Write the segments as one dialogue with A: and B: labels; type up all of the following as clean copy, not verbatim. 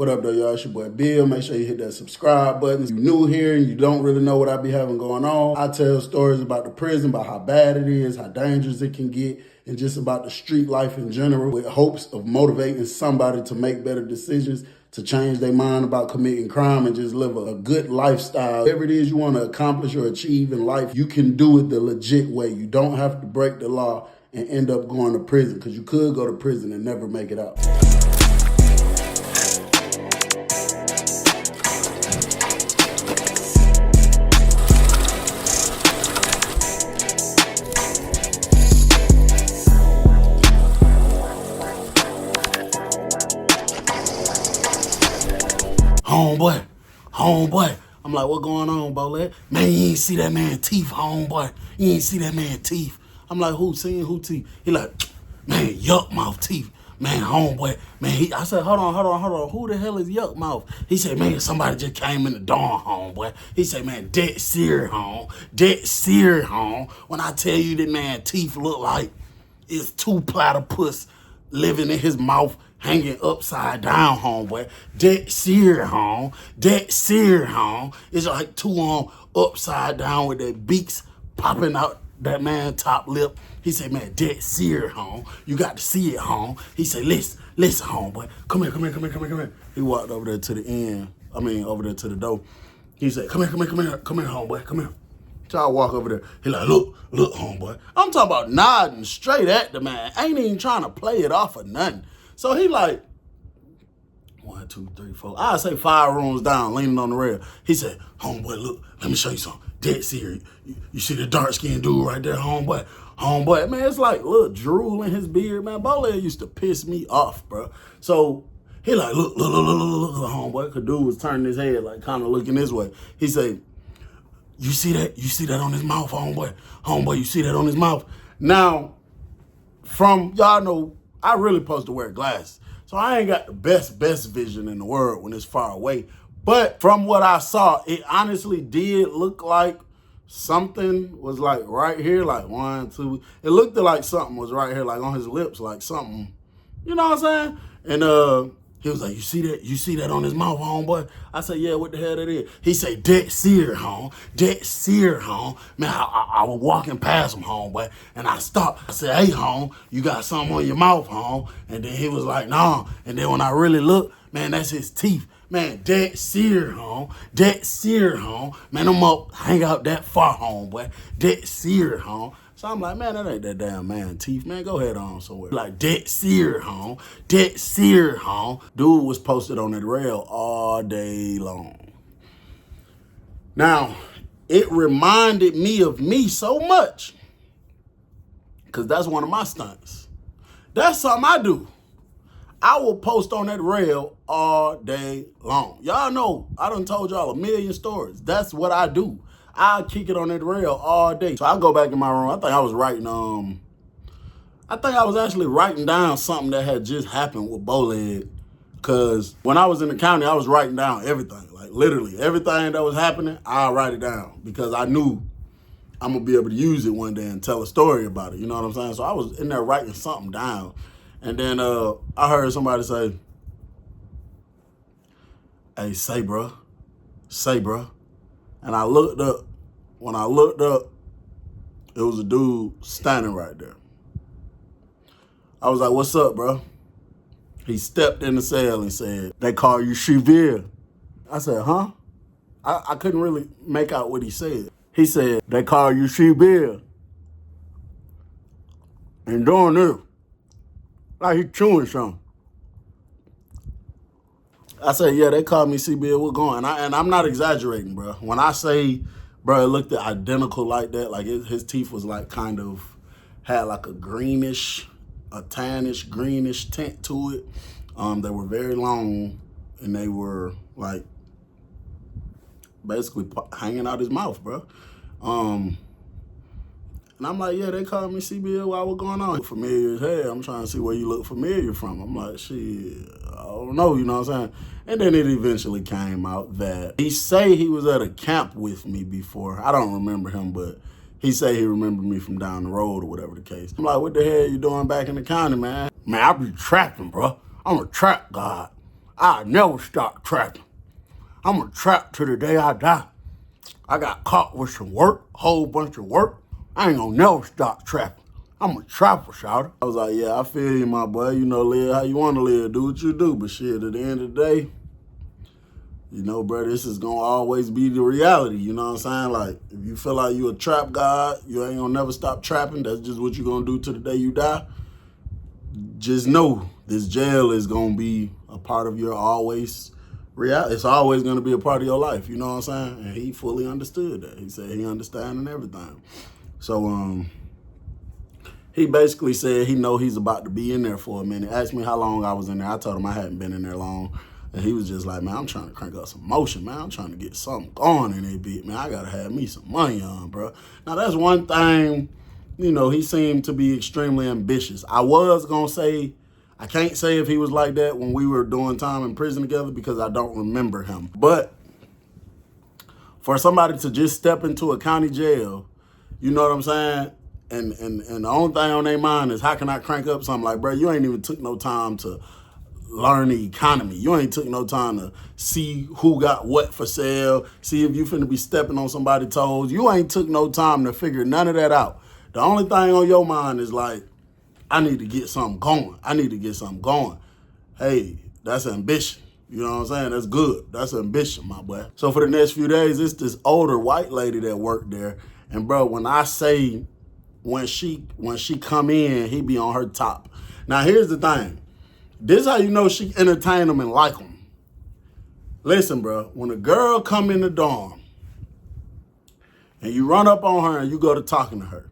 A: What up, though, y'all? It's your boy Bill. Make sure you hit that subscribe button. If you're new here and you don't really know what I be having going on, I tell stories about the prison, about how bad it is, how dangerous it can get, and just about the street life in general, with hopes of motivating somebody to make better decisions, to change their mind about committing crime and just live a good lifestyle. Whatever it is you want to accomplish or achieve in life, you can do it the legit way. You don't have to break the law and end up going to prison, because you could go to prison and never make it out. Homeboy. I'm like, what going on, Bolette? Man, you ain't see that man teeth, homeboy. You ain't see that man teeth. I'm like, who seeing who teeth? He like, man, Yuck Mouf teeth. Man, homeboy. Man, I said, hold on. Who the hell is Yuck Mouf? He said, man, somebody just came in the door, homeboy. He said, man, dead serious, home. When I tell you that man teeth look like it's two platypus living in his mouth, hanging upside down, homeboy. Dead serious, home. It's like two on upside down with their beaks popping out that man top lip. He said, man, dead serious, home. You got to see it, home. He said, listen, homeboy. Come here. He walked over there to the end. Over there to the door. He said, come here, homeboy, come here. So I walk over there. He like, look, homeboy. I'm talking about nodding straight at the man. Ain't even trying to play it off or nothing. So he like, 1, 2, 3, 4. I say 5 rooms down, leaning on the rail. He said, homeboy, look, let me show you something. Dead serious. You see the dark-skinned dude right there, homeboy? Homeboy, man, it's like little drool in his beard, man. Bolette used to piss me off, bro. So he like, look, homeboy. Because dude was turning his head, like kind of looking this way. He said, you see that? You see that on his mouth, homeboy? Homeboy, you see that on his mouth? Now, from, y'all know, I really supposed to wear glasses. So I ain't got the best vision in the world when it's far away. But from what I saw, it honestly did look like something was like right here, like 1, 2. It looked like something was right here, like on his lips, like something, you know what I'm saying? And he was like, you see that? You see that on his mouth, homeboy? I said, yeah, what the hell that is? He said, dead sear, home. Man, I was walking past him, homeboy, and I stopped. I said, hey, home, you got something on your mouth, home? And then he was like, nah. And then when I really looked, man, that's his teeth. Man, dead sear, home. Man, I'm up, hang out that far, homeboy. Dead sear, home. So I'm like, man, that ain't that damn man teeth, man. Go ahead on somewhere. Like, dead sear, home. Dude was posted on that rail all day long. Now, it reminded me of me so much, because that's one of my stunts. That's something I do. I will post on that rail all day long. Y'all know, I done told y'all a million stories. That's what I do. I'll kick it on that rail all day. So I go back in my room. I think I was actually writing down something that had just happened with Bolette. Because when I was in the county, I was writing down everything. Like literally everything that was happening, I'll write it down. Because I knew I'm going to be able to use it one day and tell a story about it. You know what I'm saying? So I was in there writing something down. And then I heard somebody say, hey, say, bro. And I looked up. When I looked up, it was a dude standing right there. I was like, what's up, bro? He stepped in the cell and said, they call you Cheville. I said, huh? I couldn't really make out what he said. He said, they call you Cheville. And doing this, like he chewing something. I said, yeah, they call me CBL, we're going. And I'm not exaggerating, bro. When I say, bro, it looked identical like that. Like his teeth was like kind of, had like a greenish, a tannish, greenish tint to it. They were very long and they were like basically hanging out his mouth, bro. And I'm like, yeah, they call me CBL while we're going on. Familiar as hell. I'm trying to see where you look familiar from. I'm like, shit, I don't know, you know what I'm saying? And then it eventually came out that he say he was at a camp with me before. I don't remember him, but he say he remembered me from down the road or whatever the case. I'm like, what the hell you doing back in the county, man? Man, I be trapping, bro. I'm a trap god. I never stop trapping. I'm going to trap till the day I die. I got caught with some work, whole bunch of work. I ain't gonna never stop trapping. I'm a trapper, shouter. I was like, yeah, I feel you, my boy. You know, live how you want to live. Do what you do. But shit, at the end of the day, you know, bro, this is gonna always be the reality. You know what I'm saying? Like, if you feel like you a trap god, you ain't gonna never stop trapping. That's just what you gonna do till the day you die. Just know this jail is gonna be a part of your always reality. It's always gonna be a part of your life. You know what I'm saying? And he fully understood that. He said he understanding everything. So he basically said he know he's about to be in there for a minute. Asked me how long I was in there. I told him I hadn't been in there long. And he was just like, man, I'm trying to crank up some motion, man. I'm trying to get something going in that bit, man. I gotta have me some money on, bro. Now that's one thing, you know, he seemed to be extremely ambitious. I was gonna say, I can't say if he was like that when we were doing time in prison together because I don't remember him. But for somebody to just step into a county jail, you know what I'm saying? And the only thing on their mind is how can I crank up something? Like, bro, you ain't even took no time to learn the economy. You ain't took no time to see who got what for sale, see if you finna be stepping on somebody's toes. You ain't took no time to figure none of that out. The only thing on your mind is like, I need to get something going. I need to get something going. Hey, that's ambition. You know what I'm saying? That's good. That's ambition, my boy. So for the next few days, it's this older white lady that worked there. And bro, when I say when she come in, he be on her top. Now here's the thing. This how you know she entertain them and like them. Listen, bro, when a girl come in the dorm and you run up on her and you go to talking to her,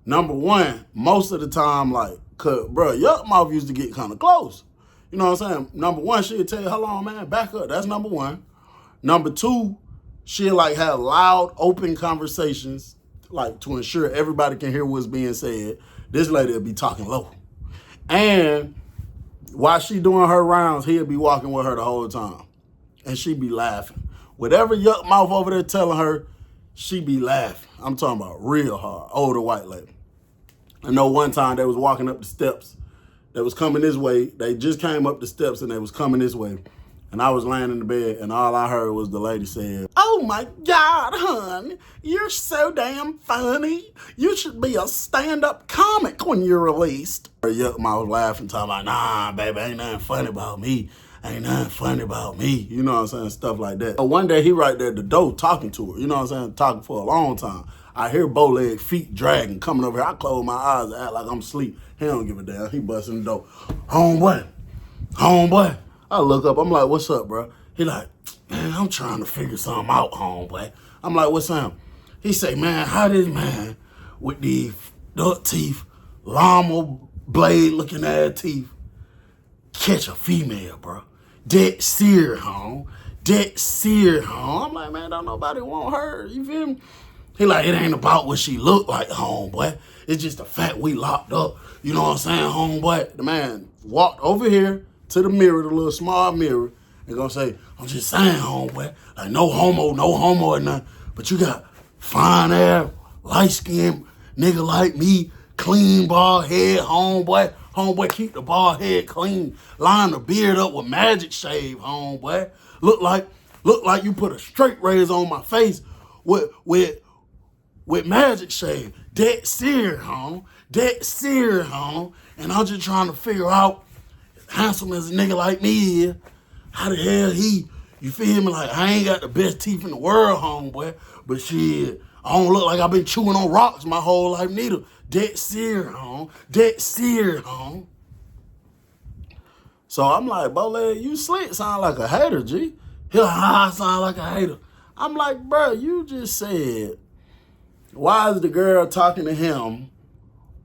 A: number one, most of the time, like, cause bro, Yuck Mouf used to get kind of close. You know what I'm saying? Number one, she'll tell you, hold on, man, back up. That's number one. Number two, she'll like have loud, open conversations, like to ensure everybody can hear what's being said. This lady will be talking low. And while she doing her rounds, he'll be walking with her the whole time. And she be laughing. Whatever Yuck Mouf over there telling her, she be laughing. I'm talking about real hard, older white lady. I know one time they was walking up the steps. They was coming this way. They just came up the steps and they was coming this way. And I was laying in the bed and all I heard was the lady saying, "Oh my God, hon, you're so damn funny. You should be a stand-up comic when you're released." Yuck Mouf laughing, talking about, "Nah, baby, ain't nothing funny about me. Ain't nothing funny about me." You know what I'm saying? Stuff like that. But one day he right there at the door talking to her. You know what I'm saying? Talking for a long time. I hear bow-leg feet dragging, coming over here. I close my eyes and act like I'm asleep. He don't give a damn. He busting the door. Homeboy. I look up. I'm like, "What's up, bro?" He like, "Man, I'm trying to figure something out, homeboy." I'm like, "What's up?" He say, "Man, how this man with the duck teeth, llama blade looking ass teeth catch a female, bro? Dead sear, home. Dead sear, home." I'm like, "Man, don't nobody want her." You feel me? He like, "It ain't about what she look like, homeboy. It's just the fact we locked up." You know what I'm saying, homeboy? The man walked over here to the mirror, the little small mirror, and gonna say, "I'm just saying, homeboy, like no homo or nothing, but you got fine ass, light-skinned nigga like me, clean bald head, homeboy. Homeboy, keep the bald head clean. Line the beard up with magic shave, homeboy. Look like you put a straight razor on my face with magic shave. Dead sear, home. Dead sear, home. And I'm just trying to figure out, handsome as a nigga like me is, how the hell you feel me? Like, I ain't got the best teeth in the world, homeboy, but shit, I don't look like I've been chewing on rocks my whole life neither. Dead sear, home. Dead sear, home." So I'm like, "Bole, you slick, sound like a hater, G." He like, "I sound like a hater." I'm like, "Bro, you just said, why is the girl talking to him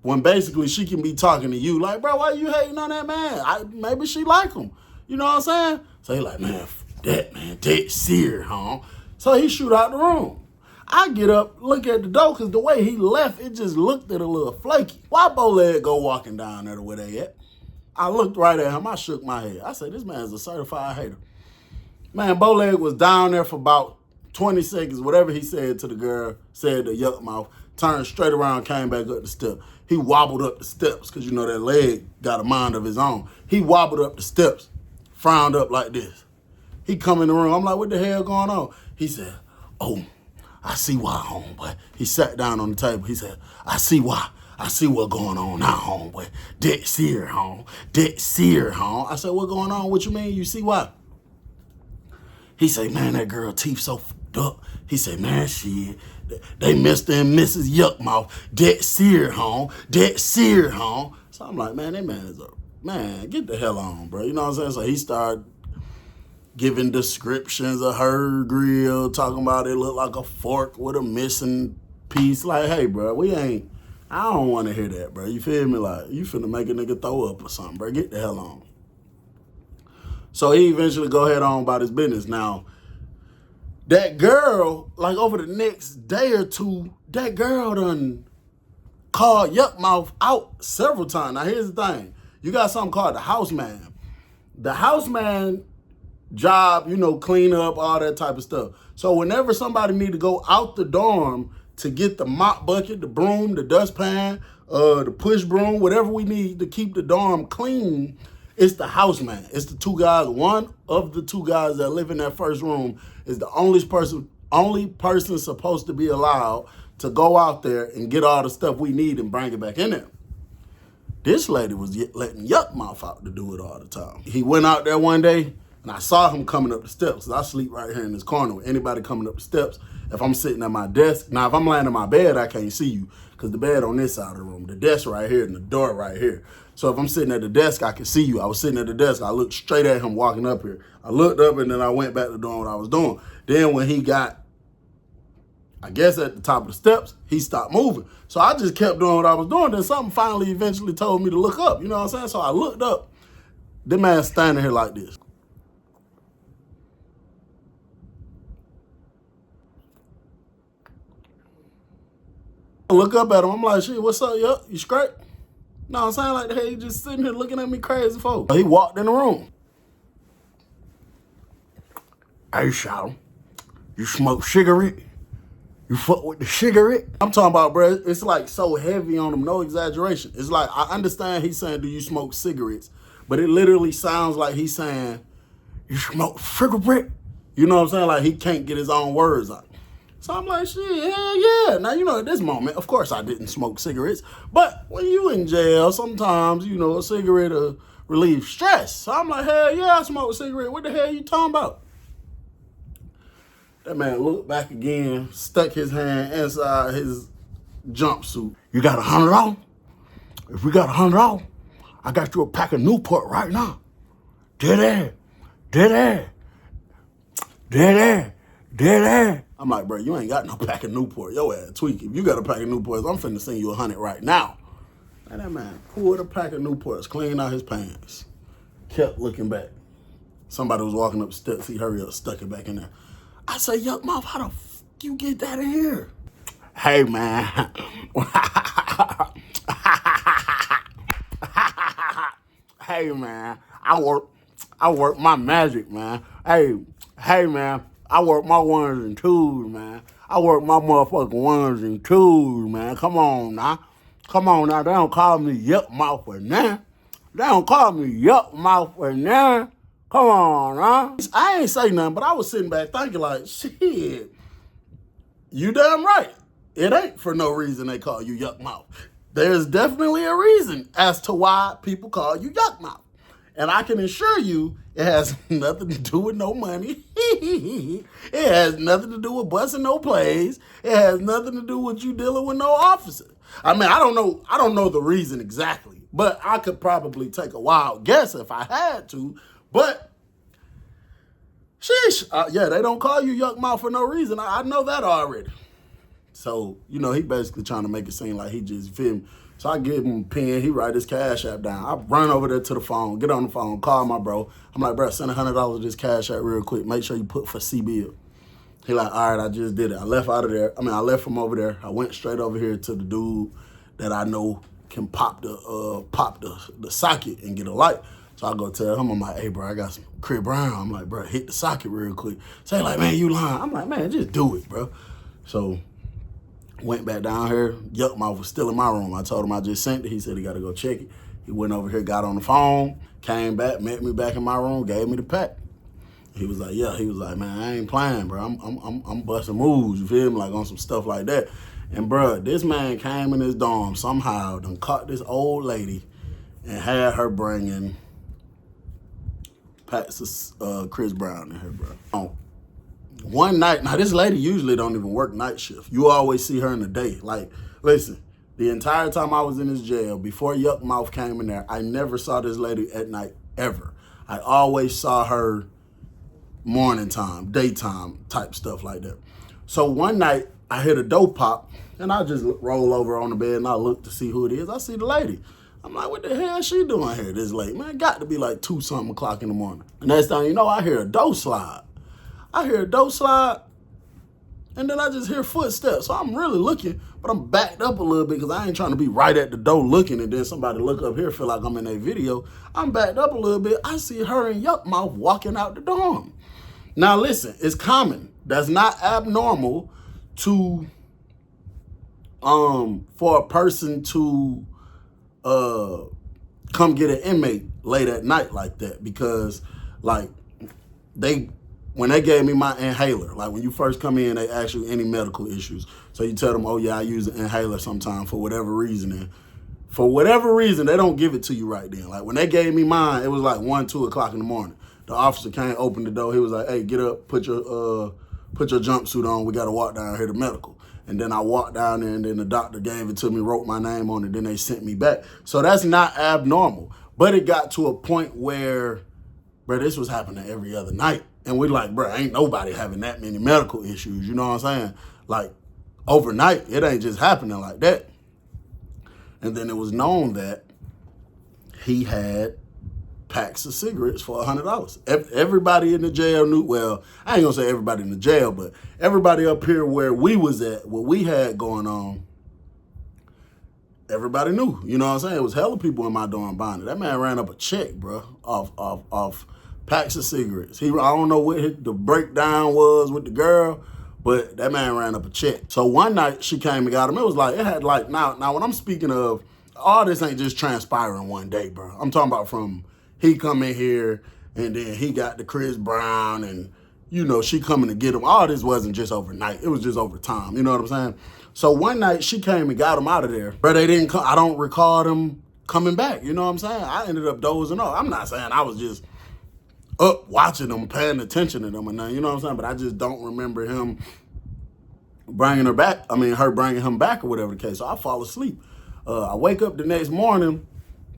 A: when basically she can be talking to you? Like, bro, why you hating on that man? Maybe she like him." You know what I'm saying? So he like, "Man, that man, dead sear, huh?" So he shoot out the room. I get up, look at the door, because the way he left, it just looked at a little flaky. Why Bowleg go walking down there the way they at? I looked right at him. I shook my head. I said, "This man's a certified hater." Man, Bowleg was down there for about 20 seconds. Whatever he said to the girl, said to Yuck Mouf, turned straight around, came back up the step. He wobbled up the steps, because you know that leg got a mind of his own. He wobbled up the steps, frowned up like this. He come in the room. I'm like, what the hell going on? He said, oh, I see why, homeboy. He sat down on the table. He said, I see why. I see what's going on now, homeboy. Dead seer, home. Dead seer, home. I said, what going on? What you mean? You see why? He said, man, that girl teeth so fucked up. He said, man, shit. They Mr. and Mrs. Yuck Mouf. Dead seer, home. Dead seer, home. So I'm like, man, that man is a, man, get the hell on, bro. You know what I'm saying? So he started giving descriptions of her grill, talking about it looked like a fork with a missing piece. Like, hey, bro, I don't want to hear that, bro. You feel me? Like, you finna make a nigga throw up or something, bro. Get the hell on. So he eventually go ahead on about his business. Now, that girl, like over the next day or two, that girl done called Yuck Mouf out several times. Now, here's the thing. You got something called the houseman. The houseman job, you know, clean up, all that type of stuff. So whenever somebody need to go out the dorm to get the mop bucket, the broom, the dustpan, the push broom, whatever we need to keep the dorm clean, it's the houseman. It's the two guys. One of the two guys that live in that first room is the only person supposed to be allowed to go out there and get all the stuff we need and bring it back in there. This lady was letting Yuck Mouf out to do it all the time. He went out there one day, and I saw him coming up the steps. I sleep right here in this corner with anybody coming up the steps. If I'm sitting at my desk, now if I'm laying in my bed, I can't see you because the bed on this side of the room, the desk right here and the door right here. So if I'm sitting at the desk, I can see you. I was sitting at the desk. I looked straight at him walking up here. I looked up and then I went back to doing what I was doing. Then when he got, I guess at the top of the steps, he stopped moving. So I just kept doing what I was doing. Then something finally eventually told me to look up. You know what I'm saying? So I looked up. The man standing here like this. I look up at him. I'm like, shit, what's up, Yuck? You straight? No, I'm saying like, hey, he just sitting here looking at me crazy, folks. He walked in the room. Hey, shout, you smoke cigarette? You fuck with the cigarette? I'm talking about, bro, it's like so heavy on him, no exaggeration. It's like, I understand he's saying, do you smoke cigarettes? But it literally sounds like he's saying, you smoke cigarette? You know what I'm saying? Like he can't get his own words out. So I'm like, shit, hell yeah. Now, you know, at this moment, of course I didn't smoke cigarettes. But when you in jail, sometimes, you know, a cigarette will relieve stress. So I'm like, hell yeah, I smoke a cigarette. What the hell you talking about? That man looked back again, stuck his hand inside his jumpsuit. You got $100? If we got $100, I got you a pack of Newport right now. Dead air. Dead air. Dead air. Dead air. I'm like, bro, you ain't got no pack of Newport. Yo ass tweak. If you got a pack of Newports, I'm finna send you 100 right now. And that man pulled a pack of Newports, cleaned out his pants, kept looking back. Somebody was walking up the steps. He hurried up, stuck it back in there. I said, Yuck Mouf, how the f you get that in here? Hey, man. Hey, man. I work my magic, man. Hey, man. I work my ones and twos, man. I work my motherfucking ones and twos, man. Come on now. Come on now. They don't call me Yuck Mouf for nothing. They don't call me Yuck Mouf for nothing. Come on, huh? I ain't say nothing, but I was sitting back thinking like, shit, you damn right. It ain't for no reason they call you Yuck Mouf. There's definitely a reason as to why people call you Yuck Mouf. And I can assure you, it has nothing to do with no money. It has nothing to do with busting no plays. It has nothing to do with you dealing with no officer. I mean, I don't know the reason exactly, but I could probably take a wild guess if I had to. But, sheesh, yeah, they don't call you Yuck Mouf for no reason. I know that already. So, you know, he basically trying to make it seem like he just feel me. So I give him a pen, he write his Cash App down. I run over there to the phone, get on the phone, call my bro. I'm like, bro, send $100 to this Cash App real quick. Make sure you put for C-Bill. He like, all right, I just did it. I left from over there. I went straight over here to the dude that I know can pop the socket and get a light. So I go tell him, I'm like, hey, bro, I got some Crib Brown. I'm like, bro, hit the socket real quick. So he like, man, you lying. I'm like, man, just do it, bro. So went back down here. Yuck Mouf was still in my room. I told him I just sent it. He said he got to go check it. He went over here, got on the phone, came back, met me back in my room, gave me the pack. He was like, yeah. He was like, man, I ain't playing, bro. I'm busting moves. You feel me? Like on some stuff like that. And bro, this man came in his dorm somehow, done caught this old lady, and had her bringing packs of Chris Brown in her, bro. One night, now this lady usually don't even work night shift. You always see her in the day. Like, listen, the entire time I was in this jail, before Yuck Mouf came in there, I never saw this lady at night, ever. I always saw her morning time, daytime type stuff like that. So one night, I hear the door pop, and I just roll over on the bed, and I look to see who it is. I see the lady. I'm like, what the hell is she doing here this late? Man, it got to be like 2-something o'clock in the morning. And next thing you know, I hear a door slide. And then I just hear footsteps. So I'm really looking, but I'm backed up a little bit because I ain't trying to be right at the door looking and then somebody look up here feel like I'm in a video. I'm backed up a little bit. I see her and Yuck Mouf walking out the dorm. Now listen, it's common. That's not abnormal to for a person to come get an inmate late at night like that, because like when they gave me my inhaler, like when you first come in, they ask you any medical issues. So you tell them, oh yeah, I use an inhaler sometime for whatever reason. And for whatever reason, they don't give it to you right then. Like when they gave me mine, it was like 1-2 o'clock in the morning. The officer came, opened the door. He was like, hey, get up, put your jumpsuit on. We got to walk down here to medical. And then I walked down there, and then the doctor gave it to me, wrote my name on it, then they sent me back. So that's not abnormal. But it got to a point where, bro, this was happening every other night. And we're like, bro, ain't nobody having that many medical issues. You know what I'm saying? Like, overnight, it ain't just happening like that. And then it was known that he had packs of cigarettes for $100. Everybody in the jail knew, well, I ain't gonna say everybody in the jail, but everybody up here where we was at, what we had going on, everybody knew. You know what I'm saying? It was hella people in my dorm buying it. That man ran up a check, bro, off packs of cigarettes. I don't know what the breakdown was with the girl, but that man ran up a check. So one night she came and got him. It was like, it had like, now when I'm speaking of, all this ain't just transpiring one day, bro. I'm talking about from he come in here and then he got the Chris Brown and, you know, she coming to get him. All this wasn't just overnight. It was just over time. You know what I'm saying? So one night she came and got him out of there. But they didn't come. I don't recall them coming back. You know what I'm saying? I ended up dozing off. I'm not saying I was just up watching them, paying attention to them or nothing. You know what I'm saying? But I just don't remember him bringing her back. I mean, her bringing him back or whatever the case. So I fall asleep. I wake up the next morning.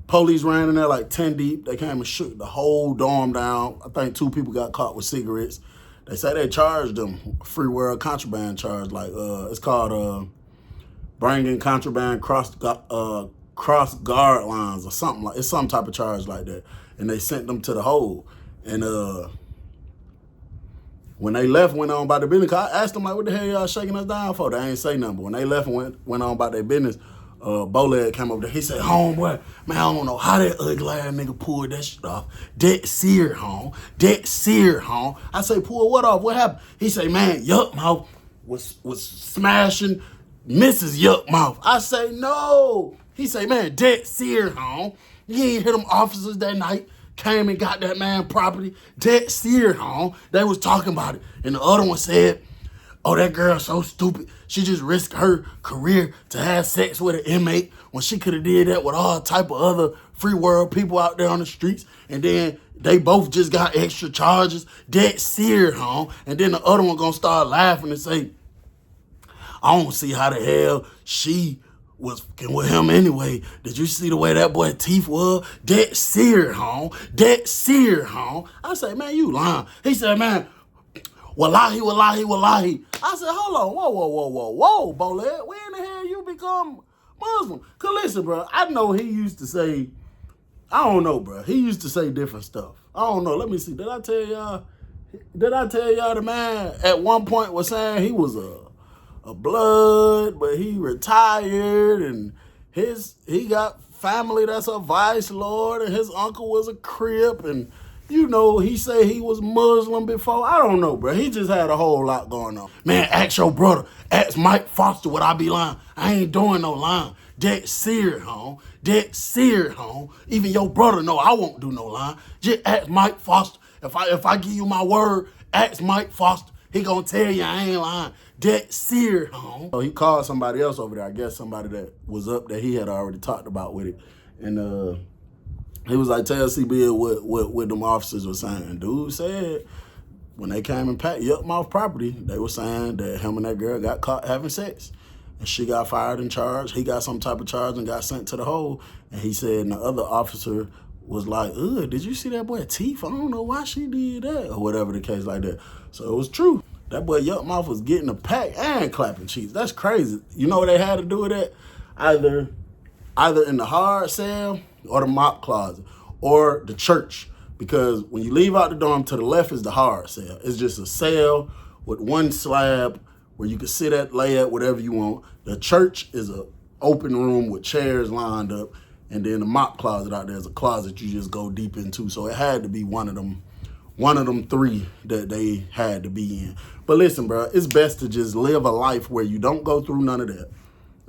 A: Police ran in there like 10 deep. They came and shook the whole dorm down. I think 2 people got caught with cigarettes. They say they charged them a free world contraband charge. Like it's called bringing contraband cross guard lines or something like. It's some type of charge like that. And they sent them to the hole. And when they left, went on about their business. I asked them like, what the hell y'all shaking us down for? They ain't say nothing. But when they left and went on about their business, Bowleg came over there. He said, homeboy, man, I don't know how that ugly ass nigga pulled that shit off. That seared, home. That seared, home. I say, pull what off? What happened? He say, man, Yuck Mouf was smashing Mrs. Yuck Mouf. I say, no. He say, man, that seared, home. You ain't hear them officers that night came and got that man property. That seared, home. They was talking about it. And the other one said, oh, that girl so stupid. She just risked her career to have sex with an inmate when she could have did that with all type of other free world people out there on the streets. And then they both just got extra charges. That seared, home. And then the other one gonna start laughing and say, I don't see how the hell she was fucking with him anyway. Did you see the way that boy teeth was? That seared, home. That seared, home. I say, man, you lying. He said, man, wallahi, wallahi, wallahi. I said, hold on, whoa, Bowleg. When the hell you become Muslim? Cause listen, bro, I know he used to say, I don't know, bro. He used to say different stuff. I don't know. Let me see. Did I tell y'all the man at one point was saying he was a blood, but he retired and he got family that's a vice lord and his uncle was a Crip and you know, he said he was Muslim before. I don't know, bro. He just had a whole lot going on. Man, ask your brother. Ask Mike Foster would I be lying. I ain't doing no lying. Dead serious, home. Dead serious, home. Even your brother know I won't do no line. Just ask Mike Foster. If I give you my word, ask Mike Foster. He gonna tell you I ain't lying. Dead serious, home. So he called somebody else over there. I guess somebody that was up that he had already talked about with it. And he was like, tell CB what them officers were saying. Dude said when they came and packed Yuck Mouf property, they were saying that him and that girl got caught having sex. And she got fired and charged. He got some type of charge and got sent to the hole. And he said, and the other officer was like, ugh, did you see that boy teeth? I don't know why she did that, or whatever the case like that. So it was true. That boy Yuck Mouf was getting a pack and clapping cheeks. That's crazy. You know what they had to do with that? Either in the hard cell or the mop closet or the church. Because when you leave out the dorm, to the left is the hard cell. It's just a cell with one slab where you can sit at, lay at, whatever you want. The church is a open room with chairs lined up. And then the mop closet out there is a closet you just go deep into. So it had to be one of them three that they had to be in. But listen, bro, it's best to just live a life where you don't go through none of that.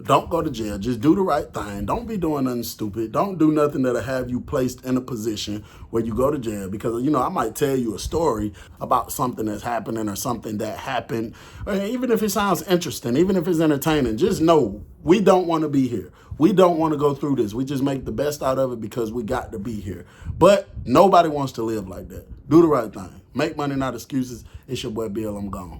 A: Don't go to jail. Just do the right thing. Don't be doing nothing stupid. Don't do nothing that'll have you placed in a position where you go to jail. Because, you know, I might tell you a story about something that's happening or something that happened. Or even if it sounds interesting, even if it's entertaining, just know we don't want to be here. We don't want to go through this. We just make the best out of it because we got to be here. But nobody wants to live like that. Do the right thing. Make money, not excuses. It's your boy Bill. I'm gone.